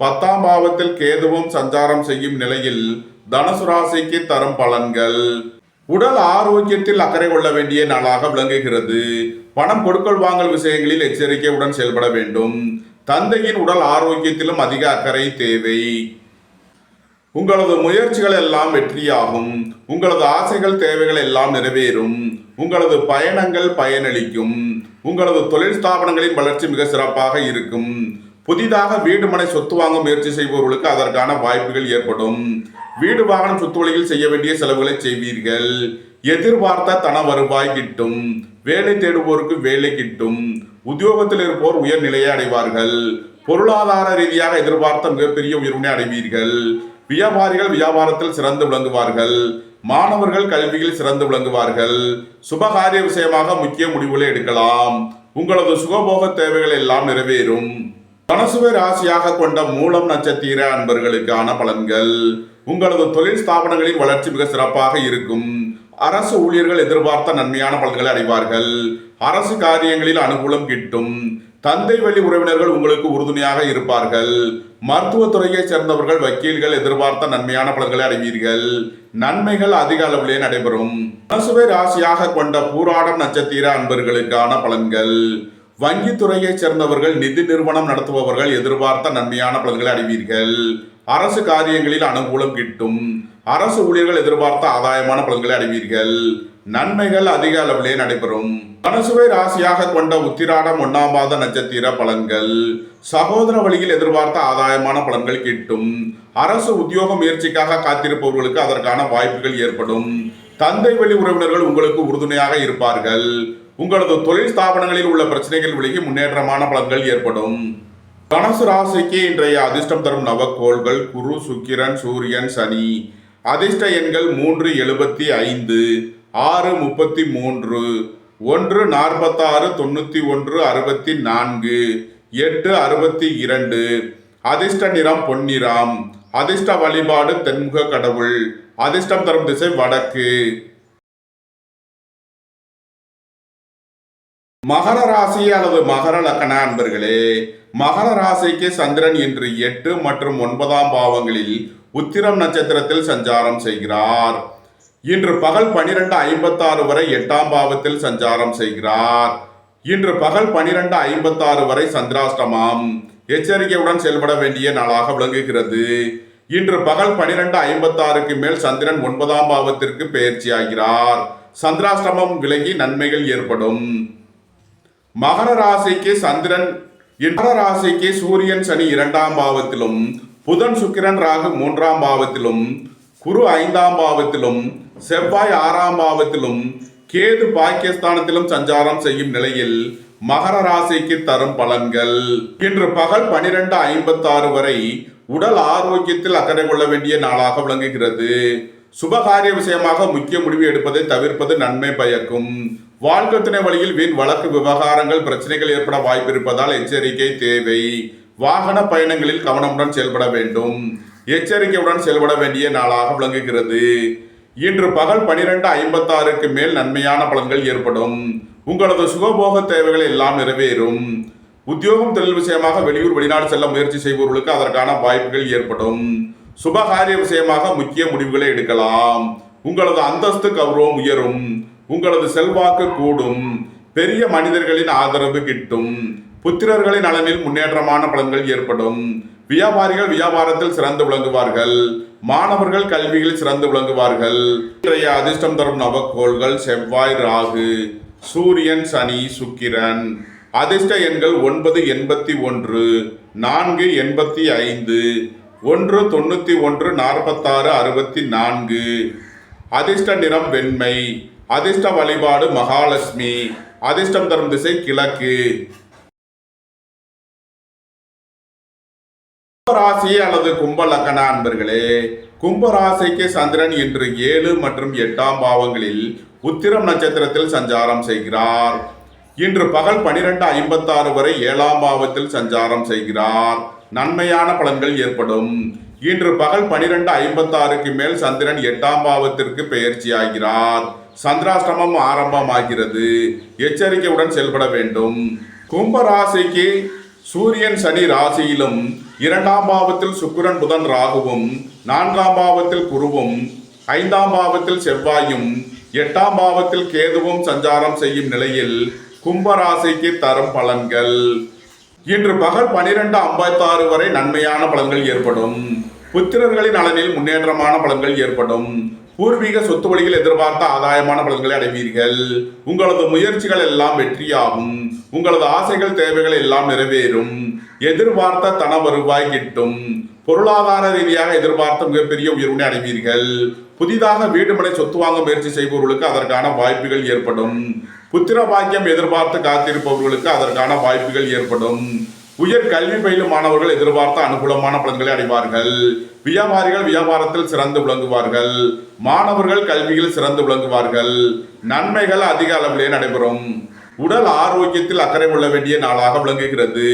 A: 10ஆம் பாவத்தில் கேதுவும் சஞ்சாரம் செய்யும் நிலையில் தனுசு ராசிக்கு தரும் பலன்கள். உடல் ஆரோக்கியத்தில் அக்கறை கொள்ள வேண்டிய நாளாக விளங்குகிறது. பணம் கொடுக்கல் வாங்கல் விஷயங்களில் எச்சரிக்கையுடன் செயல்பட வேண்டும். தந்தையின் உடல் ஆரோக்கியத்திலும் அதிக அக்கறை தேவை. உங்களது முயற்சிகள் எல்லாம் வெற்றியாகும். உங்களது ஆசைகள் தேவைகள் எல்லாம் நிறைவேறும். உங்களது பயணங்கள் பயனளிக்கும். உங்களது தொழில் ஸ்தாபனங்களின் வளர்ச்சி மிக சிறப்பாக இருக்கும். புதிதாக வீடு மனை சொத்து வாங்க முயற்சி செய்பவர்களுக்கு அதற்கான வாய்ப்புகள் ஏற்படும். வீடு வாகனம் சொத்து வழியில் செய்ய வேண்டிய செலவுகளை செய்வீர்கள். எதிர்பார்த்த தன வருவாய் கிட்டும். வேலை தேடுவோருக்கு வேலை கிட்டும். உத்தியோகத்தில் இருப்போர் உயர்நிலையை அடைவார்கள். பொருளாதார ரீதியாக எதிர்பார்த்த மிகப்பெரிய உயர்வினை அடைவீர்கள். வியாபாரிகள் வியாபாரத்தில் சிறந்து விளங்குவார்கள். மாணவர்கள் கல்வியில் சிறந்து விளங்குவார்கள். சுபகாரிய விஷயமாக முக்கிய முடிவுகளை எடுக்கலாம். உங்களது சுகபோக தேவைகள் எல்லாம் நிறைவேறும். தனுசுவை ராசியாக கொண்ட மூலம் நட்சத்திர அன்பர்களுக்கான பலன்கள். உங்களது தொழில் ஸ்தாபனங்களின் வளர்ச்சி மிக சிறப்பாக இருக்கும். அரசு ஊழியர்கள் எதிர்பார்த்த நன்மையான பலன்களை அடைவார்கள். அரசு காரியங்களில் அனுகூலம் கிட்டும். தந்தை வழி உறவினர்கள் உங்களுக்கு உறுதுணையாக இருப்பார்கள். மருத்துவத்துறையை சேர்ந்தவர்கள் வக்கீல்கள் எதிர்பார்த்த நன்மையான பலன்களை அடைவீர்கள். நன்மைகள் அதிக அளவிலே நடைபெறும். தனுசுவை ராசியாக கொண்ட பூராடம் நட்சத்திர அன்பர்களுக்கான பலன்கள். வங்கித்துறையை சேர்ந்தவர்கள், நிதி நிறுவனம் நடத்துபவர்கள் எதிர்பார்த்த நன்மையான பலன்களை அடைவீர்கள். அரசு காரியங்களில் அனுகூலம் கிட்டும். அரசு ஊழியர்கள் எதிர்பார்த்த ஆதாயமான பலன்களை அடைவீர்கள். நன்மைகள் அதிக அளவிலே நடைபெறும். தனுசுவை ராசியாக கொண்ட உத்திராடம் 1ஆம் பாத நட்சத்திர பலன்கள். சகோதர வழியில் எதிர்பார்த்த ஆதாயமான பலன்கள் கிட்டும். அரசு உத்தியோக முயற்சிக்காக காத்திருப்பவர்களுக்கு அதற்கான வாய்ப்புகள் ஏற்படும். தந்தை வழி உறவினர்கள் உங்களுக்கு உறுதுணையாக இருப்பார்கள். உங்களது தொழில் ஸ்தாபனங்களில் உள்ள பிரச்சனைகள் விலகி முன்னேற்றமான பலன்கள் ஏற்படும். தனுசு ராசிக்கு இன்றைய அதிர்ஷ்டம் தரும் நவக்கோள்கள் குரு, சுக்கிரன், சூரியன், சனி. அதிர்ஷ்ட எண்கள் 3, 75, 6, 33, 1, 46, 91, 64, 8, 62. அதிர்ஷ்ட நிறம் பொன்னிறம். அதிர்ஷ்ட வழிபாடு தென்முக கடவுள். அதிர்ஷ்டம் தரும் திசை வடக்கு. மகர ராசி அல்லது மகர லக்ன அன்பர்களே, மகர ராசிக்கு சந்திரன் இன்று 8 மற்றும் 9ஆம் பாவங்களில் உத்திரம் நட்சத்திரத்தில் சஞ்சாரம் செய்கிறார். இன்று பகல் 12:56 வரை 8ஆம் பாவத்தில் சஞ்சாரம் செய்கிறார். இன்று பகல் 12:56 வரை சந்திராஷ்டமம். எச்சரிக்கையுடன் செயல்பட வேண்டிய நாளாக விளங்குகிறது. இன்று பகல் 12:56க்கு மேல் சந்திரன் 9ஆம் பாவத்திற்கு பெயர்ச்சியாகிறார். சந்திராஷ்டமம் விலகி நன்மைகள் ஏற்படும். மகர ராசிக்கு சந்திரன், மகர ராசிக்கு சூரியன் சனி 2ஆம் பாவத்திலும், புதன் சுக்கிரன் ராகு 3ஆம் பாவத்திலும், குரு 5ஆம் பாவத்திலும், செவ்வாய் 6ஆம் பாவத்திலும், கேது பாக்கியஸ்தானத்திலும் சஞ்சாரம் செய்யும் நிலையில் மகர ராசிக்கு தரும் பலன்கள். இன்று பகல் 12:56 வரை உடல் ஆரோக்கியத்தில் அக்கறை கொள்ள வேண்டிய நாளாக விளங்குகிறது. சுபகாரிய விஷயமாக முக்கிய முடிவு எடுப்பதை தவிர்ப்பது நன்மை பயக்கும். வாழ்க்கை துணை வழியில் வீண் வழக்கு விவகாரங்கள் பிரச்சனைகள் ஏற்பட வாய்ப்பு இருப்பதால் எச்சரிக்கை தேவை. வாகன பயணங்களில் கவனமுடன் செயல்பட வேண்டும். எச்சரிக்கையுடன் செயல்பட வேண்டிய நாளாக விளங்குகிறது. இன்று பகல் 12:56க்கு மேல் நன்மையான பலன்கள் ஏற்படும். உங்களது சுகபோக தேவைகள் எல்லாம் நிறைவேறும். உத்தியோகம் தொழில் விஷயமாக வெளியூர் வெளிநாடு செல்ல முயற்சி செய்பவர்களுக்கு அதற்கான வாய்ப்புகள் ஏற்படும். சுபகாரிய விஷயமாக முக்கிய முடிவுகளை எடுக்கலாம். உங்களது அந்தஸ்து கௌரவம் உயரும். உங்களது செல்வாக்கு கூடும். பெரிய மனிதர்களின் ஆதரவு கிட்டும். புத்திரர்களின் நலனில் முன்னேற்றமான பலன்கள் ஏற்படும். வியாபாரிகள் வியாபாரத்தில் சிறந்து விளங்குவார்கள். மாணவர்கள் கல்வியில் சிறந்து விளங்குவார்கள். இன்றைய அதிர்ஷ்டம் தரும் நவக்கோள்கள் செவ்வாய், ராகு, சூரியன், சனி, சுக்கிரன். அதிர்ஷ்ட எண்கள் 9, 81, 4, 85, 1, 91, 46, 64. அதிர்ஷ்ட நிறம் வெண்மை. அதிர்ஷ்ட வழிபாடு மகாலட்சுமி. அதிர்ஷ்டம் தரும் திசை கிழக்கு. கும்பராசி அல்லது கும்ப லக்ன அன்பர்களே, கும்பராசிக்கு சந்திரன் இன்று 7 மற்றும் 8ஆம் பாவங்களில் உத்திரம் நட்சத்திரத்தில் சஞ்சாரம் செய்கிறார். இன்று பகல் 12:56 வரை 7ஆம் பாவத்தில் சஞ்சாரம் செய்கிறார். நன்மையான பலன்கள் ஏற்படும். இன்று பகல் 12:56க்கு மேல் சந்திரன் 8ஆம் பாவத்திற்கு பெயர்ச்சியாகிறார். சந்திராஷ்டமம் ஆரம்பமாகிறது. எச்சரிக்கையுடன் செயல்பட வேண்டும். கும்ப ராசிக்கு சூரியன் சனி ராசியிலும் 2ஆம் பாவத்தில் சுக்கிரன் புதன் ராகுவும் 4ஆம் பாவத்தில் குருவும் 5ஆம் பாவத்தில் செவ்வாயும் 8ஆம் பாவத்தில் கேதுவும் சஞ்சாரம் செய்யும் நிலையில் கும்ப ராசிக்கு தரும் பலன்கள். இன்று பகல் 12:56 வரை நன்மையான பலன்கள் ஏற்படும். புத்திரர்களின் நலனில் முன்னேற்றமான பலன்கள் ஏற்படும். பூர்வீக சொத்து வழியில் எதிர்பார்த்த ஆதாயமான பலன்களை அடைவீர்கள். உங்களது முயற்சிகள் எல்லாம் வெற்றியாகும். உங்களது ஆசைகள் தேவைகள் எல்லாம் நிறைவேறும். எதிர்பார்த்த தன வருவாய் கிட்டும். பொருளாதார ரீதியாக எதிர்பார்த்த மிகப்பெரிய உயர்வினை அடைவீர்கள். புதிதாக வீடு மனை சொத்து வாங்க முயற்சி செய்பவர்களுக்கு அதற்கான வாய்ப்புகள் ஏற்படும். புத்திர பாக்கியம் எதிர்பார்த்து காத்திருப்பவர்களுக்கு அதற்கான வாய்ப்புகள் ஏற்படும். உயர் கல்வி பயிலும் மாணவர்கள் எதிர்பார்த்த அனுகூலமான பலன்களை அடைவார்கள். வியாபாரிகள் வியாபாரத்தில் சிறந்து விளங்குவார்கள். மாணவர்கள் கல்வியில் சிறந்து விளங்குவார்கள். நன்மைகள் அதிக அளவிலே நடைபெறும். உடல் ஆரோக்கியத்தில் அக்கறை கொள்ள வேண்டிய நாளாக விளங்குகிறது.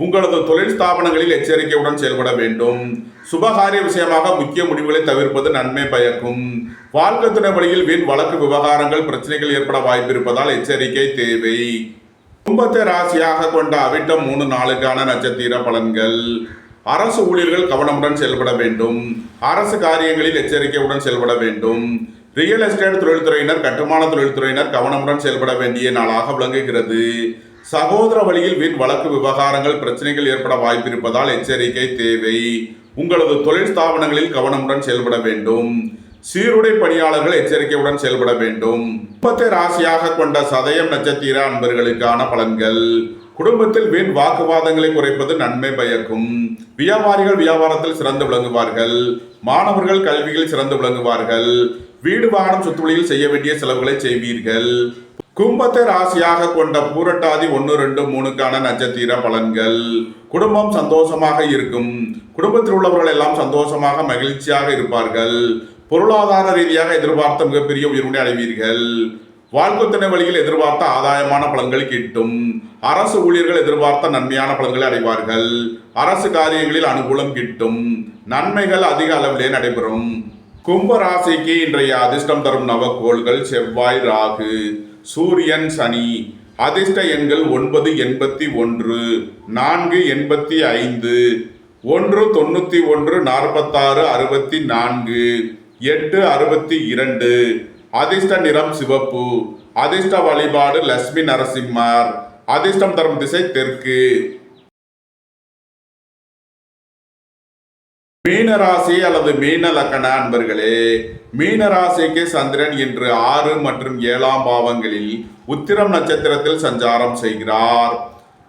A: உங்களது தொழில் ஸ்தாபனங்களில் எச்சரிக்கையுடன் செயல்பட வேண்டும். சுபகாரிய விஷயமாக முக்கிய முடிவுகளை தவிர்ப்பது நன்மை பயக்கும். வாழ்க்கை துணை வழியில் வீண் வழக்கு விவகாரங்கள் பிரச்சனைகள் ஏற்பட வாய்ப்பு இருப்பதால் எச்சரிக்கை தேவை. கும்பத்தை ராசியாக கொண்ட அவிட்டம் 3 நாளுக்கான நட்சத்திர பலன்கள். அரசு ஊழியர்கள் கவனமுடன் செயல்பட வேண்டும். அரசு காரியங்களில் எச்சரிக்கையுடன் செயல்பட வேண்டும். ரியல் எஸ்டேட் தொழில்துறையினர் கட்டுமான தொழில்துறையினர் கவனமுடன் செயல்பட வேண்டிய நாளாக விளங்குகிறது. சகோதர வழியில் வீண் வழக்கு விவகாரங்கள் பிரச்சனைகள் ஏற்பட வாய்ப்பு இருப்பதால் எச்சரிக்கை தேவை. உங்களது தொழில் ஸ்தாபனங்களில் கவனமுடன் செயல்பட வேண்டும். சீருடை பணியாளர்கள் எச்சரிக்கையுடன் செயல்பட வேண்டும். கும்பத்தை ராசியாக கொண்ட சதயம் நட்சத்திர அன்பர்களுக்கான பலன்கள். குடும்பத்தில் வீண் வாக்குவாதங்களை குறைப்பது நன்மை பயக்கும். வியாபாரிகள் வியாபாரத்தில் சிறந்து விளங்குவார்கள். மாணவர்கள் கல்வியில் சிறந்து விளங்குவார்கள். வீடு வாகனம் சொத்துவழியில் செய்ய வேண்டிய செலவுகளை செய்வீர்கள். கும்பத்தை ராசியாக கொண்ட பூரட்டாதி 1, 2, 3க்கான நட்சத்திர பலன்கள். குடும்பம் சந்தோஷமாக இருக்கும். குடும்பத்தில் உள்ளவர்கள் எல்லாம் சந்தோஷமாக மகிழ்ச்சியாக இருப்பார்கள். பொருளாதார ரீதியாக எதிர்பார்த்த மிகப்பெரிய உயர்வினை அடைவீர்கள். வாழ்க்கை துணை வழியில் எதிர்பார்த்த ஆதாயமான பலன்கள் கிட்டும். அரசு ஊழியர்கள் எதிர்பார்த்த நன்மையான பலன்களை அடைவார்கள். அரசு காரியங்களில் அனுகூலம் கிட்டும். நன்மைகள் அதிக அளவிலே நடைபெறும். கும்ப ராசிக்கு இன்றைய அதிர்ஷ்டம் தரும் நவக்கோள்கள் செவ்வாய் ராகு சூரியன் சனி. அதிர்ஷ்ட எண்கள் 9, 81, 4, 85, 1, 91, 46, 64, 8, 62. அதிர்ஷ்ட நிறம் சிவப்பு. அதிர்ஷ்ட வழிபாடு லட்சுமி நரசிம்மர். அதிர்ஷ்டம் தரும் திசை தெற்கு. மீனராசி அல்லது மீன லக்கண அன்பர்களே, மீனராசிக்கு சந்திரன் இன்று 6 மற்றும் 7ஆம் பாவங்களில் உத்திரம் நட்சத்திரத்தில் சஞ்சாரம் செய்கிறார்.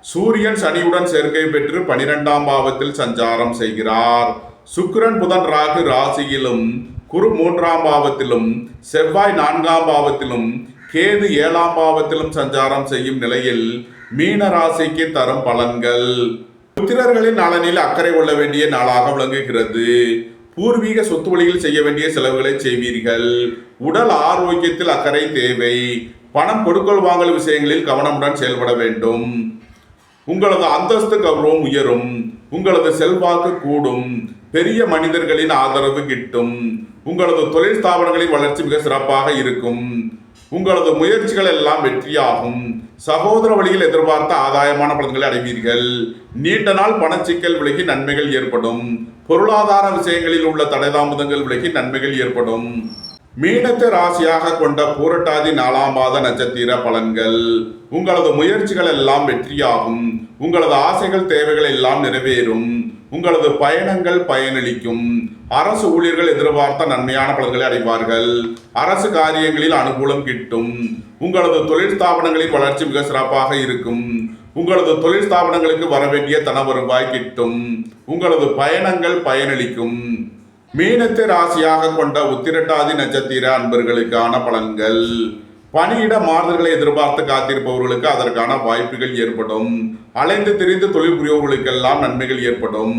A: சூரியன் சனியுடன் சேர்க்கை பெற்று 12ஆம் பாவத்தில் சஞ்சாரம் செய்கிறார். சுக்கிரன் புதன் ராகு ராசியிலும் குரு 3ஆம் பாவத்திலும் செவ்வாய் 4ஆம் பாவத்திலும் கேது 7ஆம் பாவத்திலும் சஞ்சாரம் செய்யும் நிலையில் மீன ராசிக்கு தரும் பலன்கள். புத்திரர்களின் நலனில் அக்கறை கொள்ள வேண்டிய நாளாக விளங்குகிறது. பூர்வீக சொத்து வழியில் செய்ய வேண்டிய செலவுகளை செய்வீர்கள். உடல் ஆரோக்கியத்தில் அக்கறை தேவை. பணம் கொடுக்கல் வாங்கல் விஷயங்களில் கவனமுடன் செயல்பட வேண்டும். உங்களது அந்தஸ்து கௌரவம் உயரும். உங்களது செல்வாக்கு கூடும். பெரிய மனிதர்களின் ஆதரவு கிட்டும். உங்களது தொழில் ஸ்தாபனங்களின் வளர்ச்சி மிக சிறப்பாக இருக்கும். உங்களது முயற்சிகள் எல்லாம் வெற்றியாகும். சகோதர வழியில் எதிர்பார்த்த ஆதாயமான பலன்களை அடைவீர்கள். நீண்ட நாள் பணச்சிக்கல் விலகி நன்மைகள் ஏற்படும். பொருளாதார விஷயங்களில் உள்ள தடைதாமதங்கள் விலகி நன்மைகள் ஏற்படும். மீனத்தை ராசியாக கொண்ட பூரட்டாதி 4ஆம் பாத நட்சத்திர பலன்கள். உங்களது முயற்சிகள் எல்லாம் வெற்றியாகும். உங்களது ஆசைகள் தேவைகள் எல்லாம் நிறைவேறும். உங்களது பயணங்கள் பயனளிக்கும். அரசு ஊழியர்கள் எதிர்பார்த்த நன்மையான பலன்களை அடைவார்கள். அரசு காரியங்களில் அனுகூலம் கிட்டும். உங்களது தொழில் ஸ்தாபனங்களின் வளர்ச்சி மிக சிறப்பாக இருக்கும். உங்களது தொழில் ஸ்தாபனங்களுக்கு வரவேண்டிய தன வருவாய் கிட்டும். உங்களது பயணங்கள் பயனளிக்கும். மீனத்தை ராசியாக கொண்ட உத்திரட்டாதி நட்சத்திர அன்பர்களுக்கான பலன்கள். பணியிட மாறுதல்களை எதிர்பார்த்து காத்திருப்பவர்களுக்கு அதற்கான வாய்ப்புகள் ஏற்படும். அலைந்து திரிந்து தொழில் புரியவர்களுக்கெல்லாம் நன்மைகள் ஏற்படும்.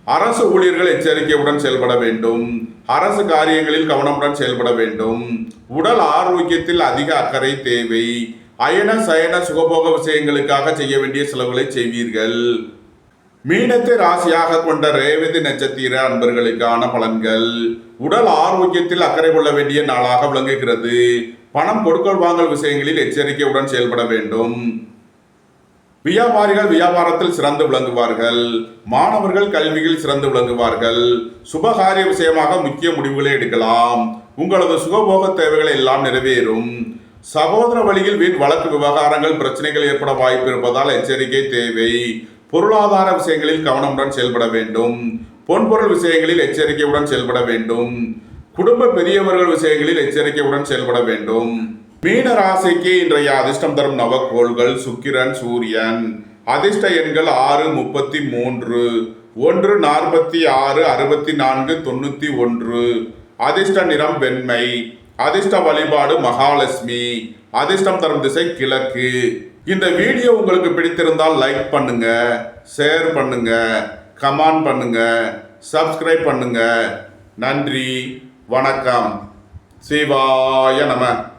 A: அரசு ஊழியர்கள் எச்சரிக்கையுடன் செயல்பட வேண்டும். அரசு காரியங்களில் கவனமுடன் செயல்பட வேண்டும். உடல் ஆரோக்கியத்தில் அதிக அக்கறை தேவை. அயன சயன சுகபோக விஷயங்களுக்காக செய்ய வேண்டிய செலவுகளை செய்வீர்கள். மீனத்தை ராசியாக கொண்ட ரேவதி நட்சத்திர அன்பர்களுக்கான பலன்கள். உடல் ஆரோக்கியத்தில் அக்கறை கொள்ள வேண்டிய நாளாக விளங்குகிறது. பணம் கொடுக்கல் வாங்கல் விஷயங்களில் எச்சரிக்கையுடன் செயல்பட வேண்டும். வியாபாரிகள் வியாபாரத்தில் சிறந்து விளங்குவார்கள். மாணவர்கள் கல்வியில் சிறந்து விளங்குவார்கள். சுபகாரிய விஷயமாக முக்கிய முடிவுகளை எடுக்கலாம். உங்களது சுகபோக தேவைகள் எல்லாம் நிறைவேறும். சகோதர வழியில் வீண் வழக்கு விவகாரங்கள் பிரச்சனைகள் ஏற்பட வாய்ப்பு இருப்பதால் எச்சரிக்கை தேவை. பொருளாதார விஷயங்களில் கவனமுடன் செயல்பட வேண்டும். பொன்பொருள் விஷயங்களில் எச்சரிக்கையுடன் செயல்பட வேண்டும். குடும்ப பெரியவர்கள் விஷயங்களில் எச்சரிக்கையுடன் செயல்பட வேண்டும். மீன ராசிக்கு இன்றைய அதிர்ஷ்டம் தரும் நவக்கோள்கள் சுக்கிரன், சூரியன். அதிர்ஷ்ட எண்கள் 6, 33, 1, 46, 64, 91. அதிர்ஷ்ட நிறம் வெண்மை. அதிர்ஷ்ட வழிபாடு மகாலட்சுமி. அதிர்ஷ்டம் தரும் திசை கிழக்கு. இந்த வீடியோ உங்களுக்கு பிடித்திருந்தால் லைக் பண்ணுங்க, ஷேர் பண்ணுங்க, கமெண்ட் பண்ணுங்க, சப்ஸ்கிரைப் பண்ணுங்க. நன்றி, வணக்கம். சிவாய நம.